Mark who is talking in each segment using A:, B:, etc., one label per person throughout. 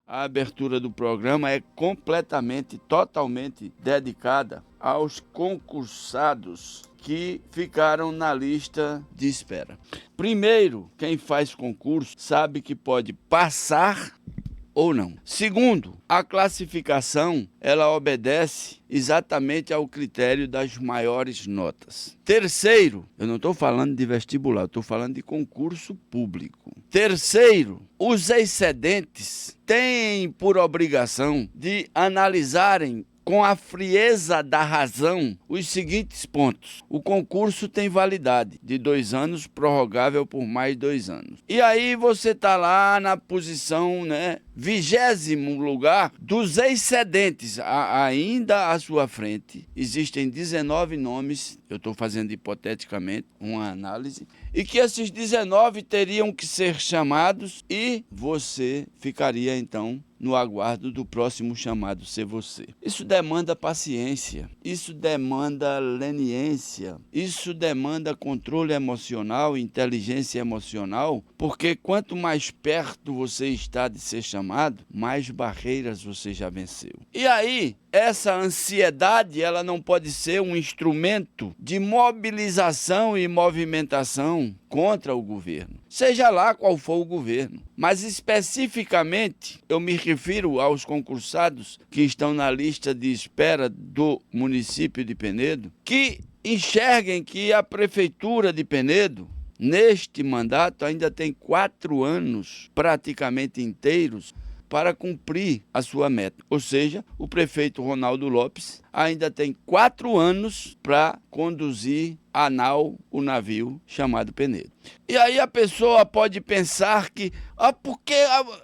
A: A abertura do programa é totalmente dedicada aos concursados que ficaram na lista de espera. Primeiro, quem faz concurso sabe que pode passar ou não. Segundo, a classificação ela obedece exatamente ao critério das maiores notas. Terceiro, eu não estou falando de vestibular, estou falando de concurso público. Terceiro, os excedentes têm por obrigação de analisarem com a frieza da razão os seguintes pontos. O concurso tem validade de 2 anos, prorrogável por mais 2 anos. E aí você está lá na posição, 20º lugar dos excedentes. Ainda à sua frente existem 19 nomes, eu estou fazendo hipoteticamente uma análise, e que esses 19 teriam que ser chamados e você ficaria então no aguardo do próximo chamado ser você. Isso demanda paciência, isso demanda leniência, isso demanda controle emocional, inteligência emocional, porque quanto mais perto você está de ser chamado, mais barreiras você já venceu. E aí, essa ansiedade, ela não pode ser um instrumento de mobilização e movimentação contra o governo, seja lá qual for o governo. Mas especificamente, eu me refiro aos concursados que estão na lista de espera do município de Penedo, que enxerguem que a prefeitura de Penedo, neste mandato, ainda tem 4 anos praticamente inteiros para cumprir a sua meta. Ou seja, o prefeito Ronaldo Lopes ainda tem 4 anos para conduzir a nau, o navio chamado Penedo. E aí a pessoa pode pensar que, porque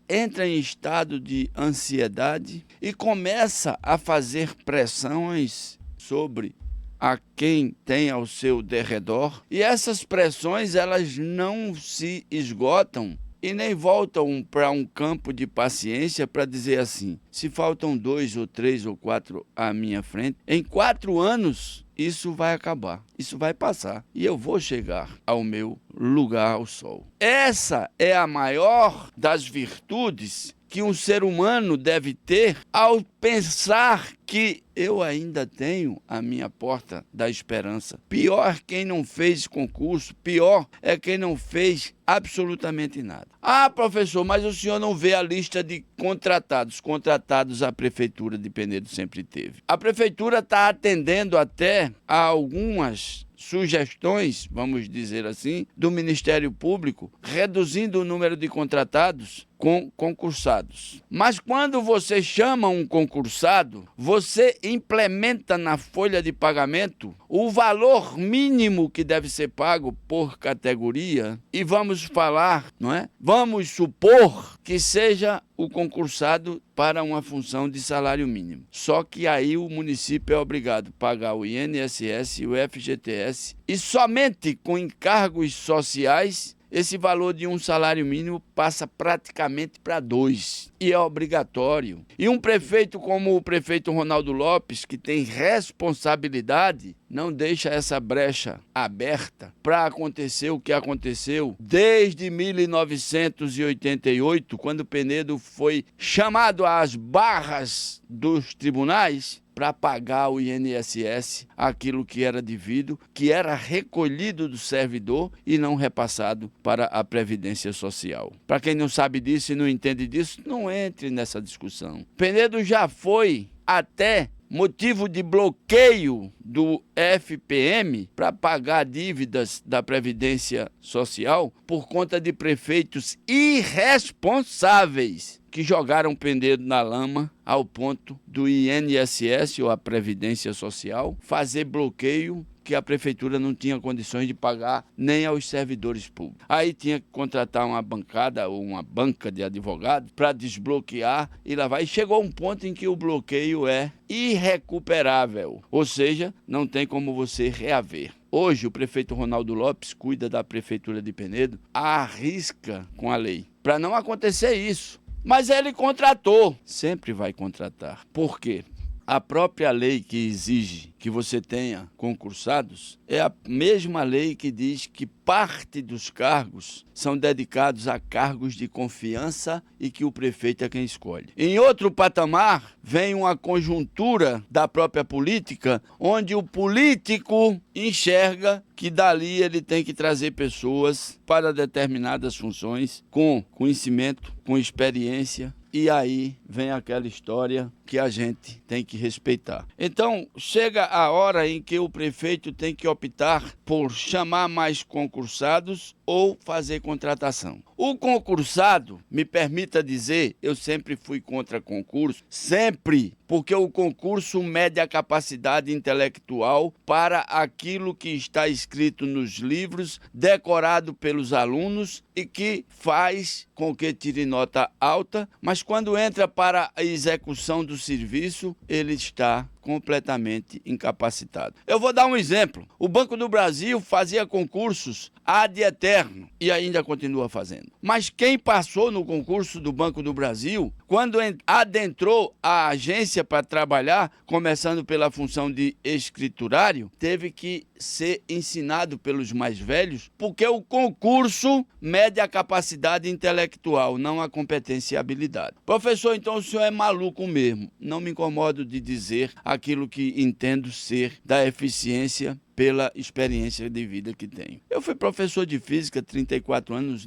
A: entra em estado de ansiedade e começa a fazer pressões sobre a quem tem ao seu derredor. E essas pressões, elas não se esgotam e nem voltam para um campo de paciência para dizer assim, se faltam 2 ou 3 ou 4 à minha frente, em 4 anos isso vai acabar, isso vai passar e eu vou chegar ao meu lugar ao sol. Essa é a maior das virtudes que um ser humano deve ter ao pensar que eu ainda tenho a minha porta da esperança. Pior quem não fez concurso, pior é quem não fez absolutamente nada. Ah, professor, mas o senhor não vê a lista de contratados. Contratados a prefeitura de Penedo sempre teve. A prefeitura está atendendo até a algumas sugestões, vamos dizer assim, do Ministério Público, reduzindo o número de contratados com concursados. Mas quando você chama um concursado, você implementa na folha de pagamento o valor mínimo que deve ser pago por categoria e vamos falar, Vamos supor que seja o concursado para uma função de salário mínimo. Só que aí o município é obrigado a pagar o INSS e o FGTS e somente com encargos sociais esse valor de um salário mínimo passa praticamente para 2 e é obrigatório. E um prefeito como o prefeito Ronaldo Lopes, que tem responsabilidade, não deixa essa brecha aberta para acontecer o que aconteceu desde 1988, quando Penedo foi chamado às barras dos tribunais para pagar o INSS, aquilo que era devido, que era recolhido do servidor e não repassado para a Previdência Social. Para quem não sabe disso e não entende disso, não entre nessa discussão. Penedo já foi até motivo de bloqueio do FPM para pagar dívidas da Previdência Social por conta de prefeitos irresponsáveis que jogaram Penedo na lama ao ponto do INSS, ou a Previdência Social, fazer bloqueio que a prefeitura não tinha condições de pagar nem aos servidores públicos. Aí tinha que contratar uma bancada ou uma banca de advogados para desbloquear e lá vai. E chegou um ponto em que o bloqueio é irrecuperável, ou seja, não tem como você reaver. Hoje, o prefeito Ronaldo Lopes cuida da prefeitura de Penedo, arrisca com a lei para não acontecer isso. Mas ele contratou, sempre vai contratar. Por quê? A própria lei que exige que você tenha concursados é a mesma lei que diz que parte dos cargos são dedicados a cargos de confiança e que o prefeito é quem escolhe. Em outro patamar, vem uma conjuntura da própria política, onde o político enxerga que dali ele tem que trazer pessoas para determinadas funções com conhecimento, com experiência. E aí vem aquela história que a gente tem que respeitar. Então, chega a hora em que o prefeito tem que optar por chamar mais concursados ou fazer contratação. O concursado, me permita dizer, eu sempre fui contra concurso, sempre, porque o concurso mede a capacidade intelectual para aquilo que está escrito nos livros, decorado pelos alunos e que faz com que tire nota alta, mas quando entra para a execução do serviço, ele está completamente incapacitado. Eu vou dar um exemplo. O Banco do Brasil fazia concursos ad eterno e ainda continua fazendo. Mas quem passou no concurso do Banco do Brasil, quando adentrou a agência para trabalhar, começando pela função de escriturário, teve que ser ensinado pelos mais velhos, porque o concurso mede a capacidade intelectual, não a competência e habilidade. Professor, então o senhor é maluco mesmo. Não me incomodo de dizer aquilo que entendo ser da eficiência pela experiência de vida que tenho. Eu fui professor de física 34 anos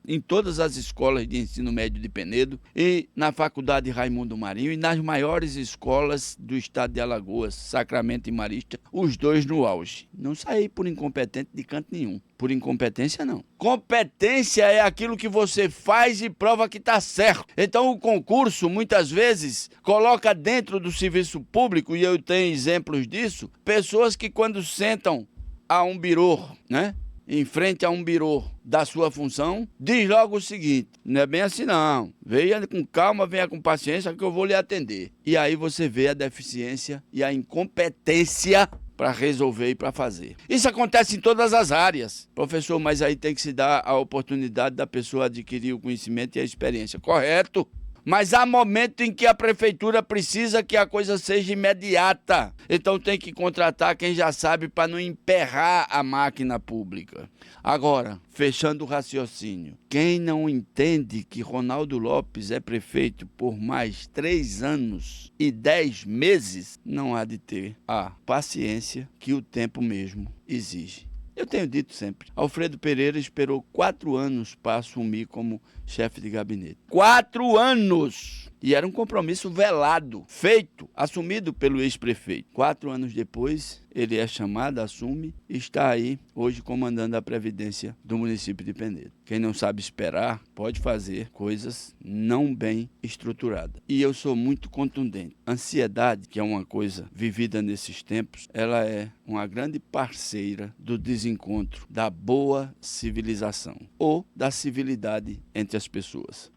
A: em todas as escolas de ensino médio de Penedo e na Faculdade Raimundo Marinho e nas maiores escolas do estado de Alagoas, Sacramento e Marista, os dois no auge. Não saí por incompetente de canto nenhum. Por incompetência, não. Competência é aquilo que você faz e prova que está certo. Então, o concurso, muitas vezes, coloca dentro do serviço público, e eu tenho exemplos disso, pessoas que quando sentam a um birô, né? Em frente a um birô da sua função, diz logo o seguinte: não é bem assim não, venha com calma, venha com paciência que eu vou lhe atender. E aí você vê a deficiência e a incompetência para resolver e para fazer. Isso acontece em todas as áreas. Professor, mas aí tem que se dar a oportunidade da pessoa adquirir o conhecimento e a experiência. Correto. Mas há momento em que a prefeitura precisa que a coisa seja imediata. Então tem que contratar quem já sabe para não emperrar a máquina pública. Agora, fechando o raciocínio, quem não entende que Ronaldo Lopes é prefeito por mais 3 anos e 10 meses, não há de ter a paciência que o tempo mesmo exige. Eu tenho dito sempre, Alfredo Pereira esperou 4 anos para assumir como chefe de gabinete. 4 anos! E era um compromisso velado, feito, assumido pelo ex-prefeito. 4 anos depois, ele é chamado, assume e está aí hoje comandando a Previdência do município de Penedo. Quem não sabe esperar pode fazer coisas não bem estruturadas. E eu sou muito contundente. Ansiedade, que é uma coisa vivida nesses tempos, ela é uma grande parceira do desencontro da boa civilização ou da civilidade entre as pessoas.